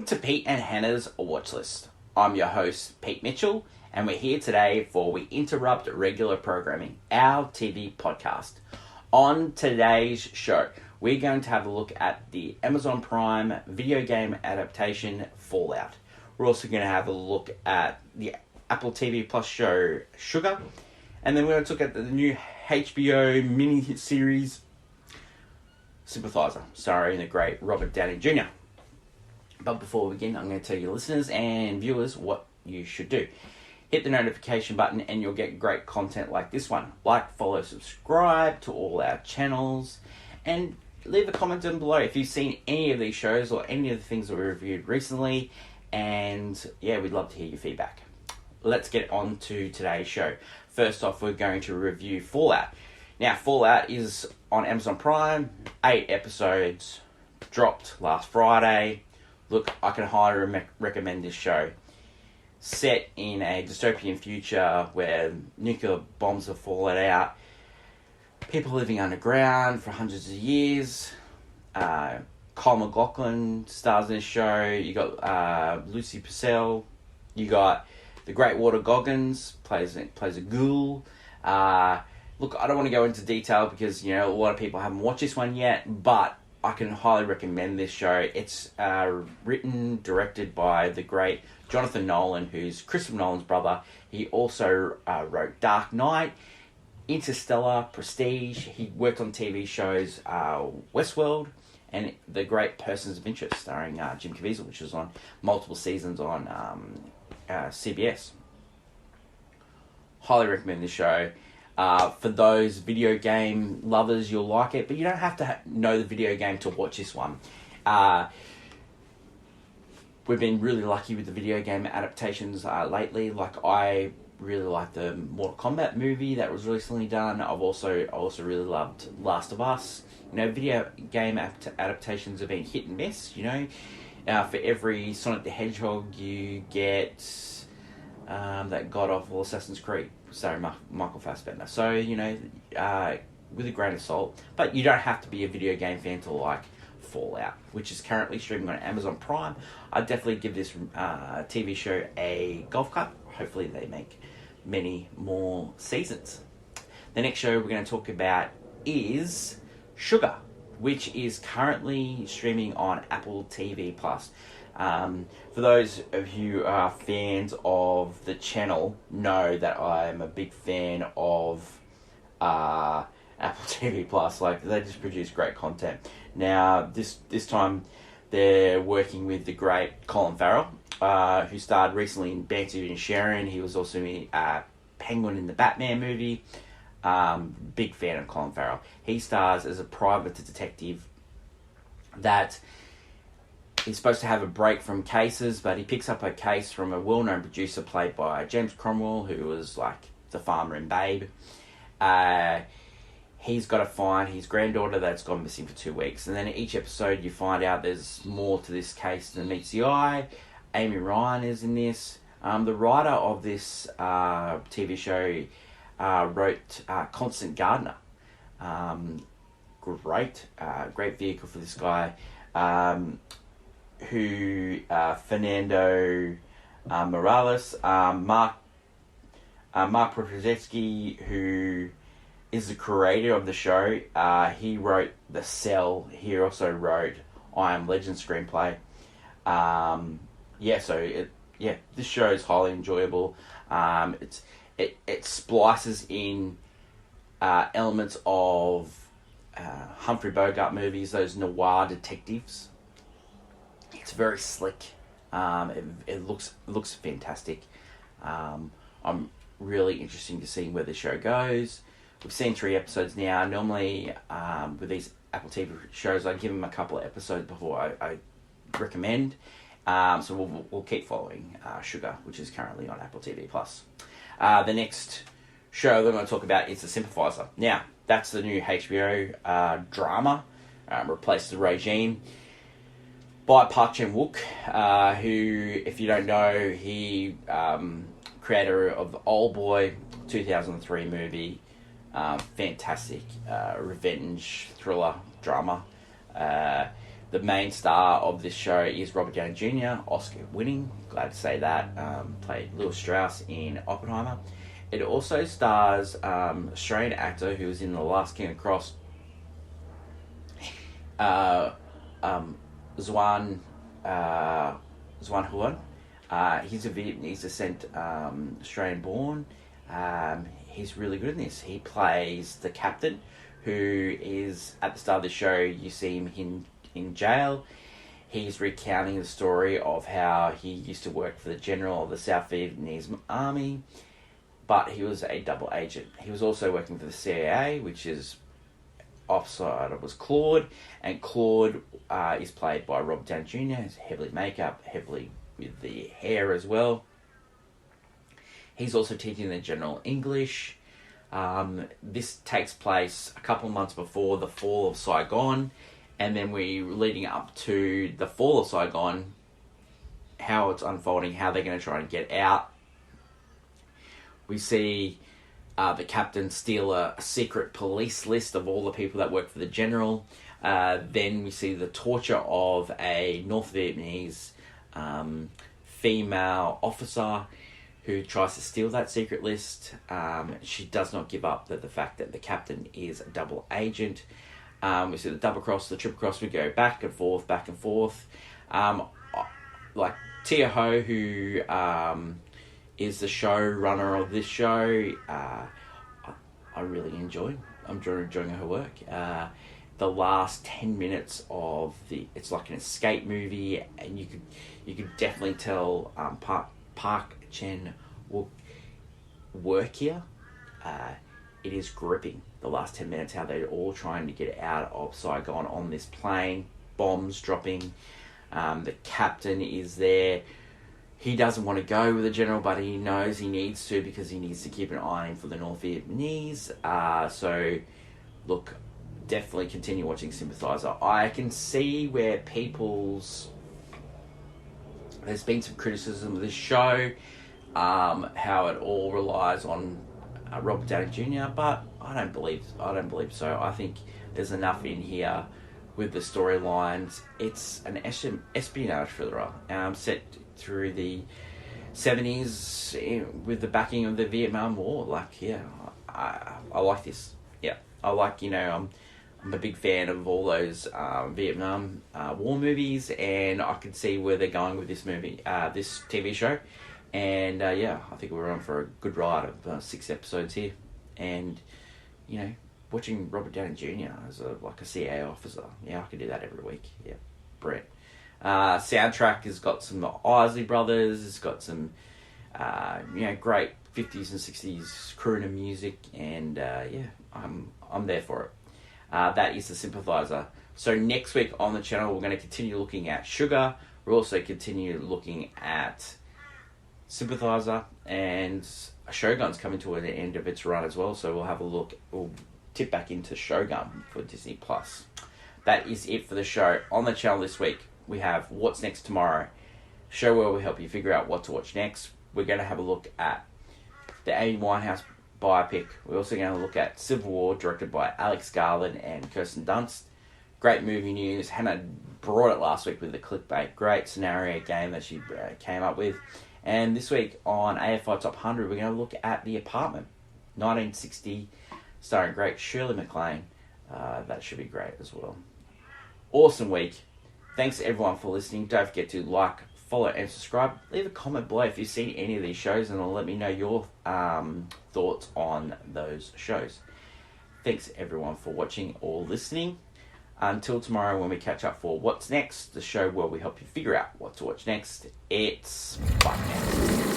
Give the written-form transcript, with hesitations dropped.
to Pete and Hannah's Watch List. I'm your host, Pete Mitchell, and we're here today for We Interrupt Regular Programming, our TV podcast. On today's show, we're going to have a look at the Amazon Prime video game adaptation Fallout. We're also going to have a look at the Apple TV Plus show Sugar, and then we're going to look at the new HBO mini-series Sympathiser, starring the great Robert Downey Jr. But before we begin, I'm going to tell you listeners and viewers what you should do. Hit the notification button and you'll get great content like this one. Like, follow, subscribe to all our channels, and leave a comment down below if you've seen any of these shows or any of the things that we reviewed recently. And yeah, we'd love to hear your feedback. Let's get on to today's show. First off, we're going to review Fallout. Now, Fallout is on Amazon Prime, 8 episodes, dropped last Friday. Look, I can highly recommend this show. Set in a dystopian future where nuclear bombs have fallen out, people living underground for hundreds of years. Kyle MacLachlan stars in this show. You got Lucy Purcell. You got the great Walter Goggins plays a ghoul. Look, I don't want to go into detail because, you know, a lot of people haven't watched this one yet, but I can highly recommend this show. It's written, directed by the great Jonathan Nolan, who's Christopher Nolan's brother. He also wrote Dark Knight, Interstellar, Prestige. He worked on TV shows Westworld and The Great Persons of Interest, starring Jim Caviezel, which was on multiple seasons on CBS. Highly recommend this show. For those video game lovers, you'll like it, but you don't have to know the video game to watch this one. We've been really lucky with the video game adaptations lately. Like, I really like the Mortal Kombat movie that was recently done. I also really loved Last of Us. You know, video game adaptations have been hit and miss. You know, for every Sonic the Hedgehog, you get that god-awful Assassin's Creed starring Michael Fassbender. So, you know, with a grain of salt. But you don't have to be a video game fan to like Fallout, which is currently streaming on Amazon Prime. I'd definitely give this TV show a golf cut. Hopefully they make many more seasons. The next show we're going to talk about is Sugar, which is currently streaming on Apple TV Plus. For those of you who are fans of the channel, know that I'm a big fan of Apple TV Plus. Like, they just produce great content. Now, this time they're working with the great Colin Farrell, who starred recently in Banty and Sharon. He was also in Penguin in the Batman movie. Big fan of Colin Farrell. He stars as a private detective that he's supposed to have a break from cases, but he picks up a case from a well-known producer played by James Cromwell, who was like the farmer in Babe. He's got to find his granddaughter that's gone missing for 2 weeks. And then in each episode you find out there's more to this case than meets the eye. Amy Ryan is in this. The writer of this TV show wrote Constant Gardener. Great vehicle for this guy. Fernando Morales, Mark Prochazetsky, who is the creator of the show. He wrote The Cell. He also wrote I Am Legend screenplay. This show is highly enjoyable. It splices in elements of Humphrey Bogart movies, those noir detectives. It's very slick. It looks fantastic. I'm really interested to see where the show goes. We've seen 3 episodes now. Normally, with these Apple TV shows, I give them a couple of episodes before I recommend. So we'll keep following Sugar, which is currently on Apple TV Plus. The next show we're going to talk about is The Sympathiser. Now, that's the new HBO drama, Replace the Regime, by Park Chan-wook, who, if you don't know, he creator of Old Boy, 2003 movie, fantastic revenge thriller drama. The main star of this show is Robert Downey Jr., Oscar winning. Glad to say that. Played Lewis Strauss in Oppenheimer. It also stars Australian actor who was in The Last King of the Cross, Xuan Huan. He's a Vietnamese descent, Australian born. He's really good in this. He plays the captain, who is at the start of the show. You see him in jail. He's recounting the story of how he used to work for the general of the South Vietnamese army, but he was a double agent. He was also working for the CIA, which is offside. It was Claude, and Claude is played by Robert Downey Jr. He's heavily makeup, heavily with the hair as well. He's also teaching the general English. This takes place a couple of months before the fall of Saigon, and then we're leading up to the fall of Saigon, how it's unfolding, how they're going to try and get out. We see the captain steal a secret police list of all the people that work for the general. Then we see the torture of a North Vietnamese female officer who tries to steal that secret list. She does not give up the fact that the captain is a double agent. We see the double cross, the triple cross. We go back and forth, back and forth. Like Tia Ho, who is the showrunner of this show, I really enjoy. I'm enjoying her work. The last 10 minutes of it's like an escape movie, and you could definitely tell Park Chan will work here. It is gripping, the last 10 minutes, how they're all trying to get out of Saigon on this plane, bombs dropping. The captain is there. He doesn't want to go with the general, but he knows he needs to because he needs to keep an eye on for the North Vietnamese. So, look, definitely continue watching Sympathiser. I can see where there's been some criticism of this show, how it all relies on Robert Downey Jr., but I don't believe so. I think there's enough in here with the storylines. It's an espionage thriller set through the 70s with the backing of the Vietnam War. Like, yeah, I like this. Yeah, I like, I'm a big fan of all those Vietnam War movies, and I can see where they're going with this movie, this TV show. And yeah, I think we're on for a good ride of 6 episodes here. And, watching Robert Downey Jr. as a CIA officer, yeah, I could do that every week. Yeah, brilliant. Soundtrack has got some Isley Brothers. It's got some, great 50s and 60s crooner music, and yeah, I'm there for it. That is the Sympathiser. So next week on the channel, we're going to continue looking at Sugar. We'll also continue looking at Sympathiser, and Shogun's coming to an end of its run as well. So we'll have a look. We'll tip back into Shogun for Disney Plus. That is it for the show on the channel this week. We have What's Next Tomorrow, show where we help you figure out what to watch next. We're going to have a look at the Amy Winehouse biopic. We're also going to look at Civil War, directed by Alex Garland and Kirsten Dunst. Great movie news. Hannah brought it last week with the clickbait. Great scenario game that she came up with. And this week on AFI Top 100, we're going to look at The Apartment, 1960, starring great Shirley MacLaine. That should be great as well. Awesome week. Thanks everyone for listening. Don't forget to like, follow, and subscribe. Leave a comment below if you've seen any of these shows, and let me know your thoughts on those shows. Thanks everyone for watching or listening. Until tomorrow when we catch up for What's Next, the show where we help you figure out what to watch next. It's bye now.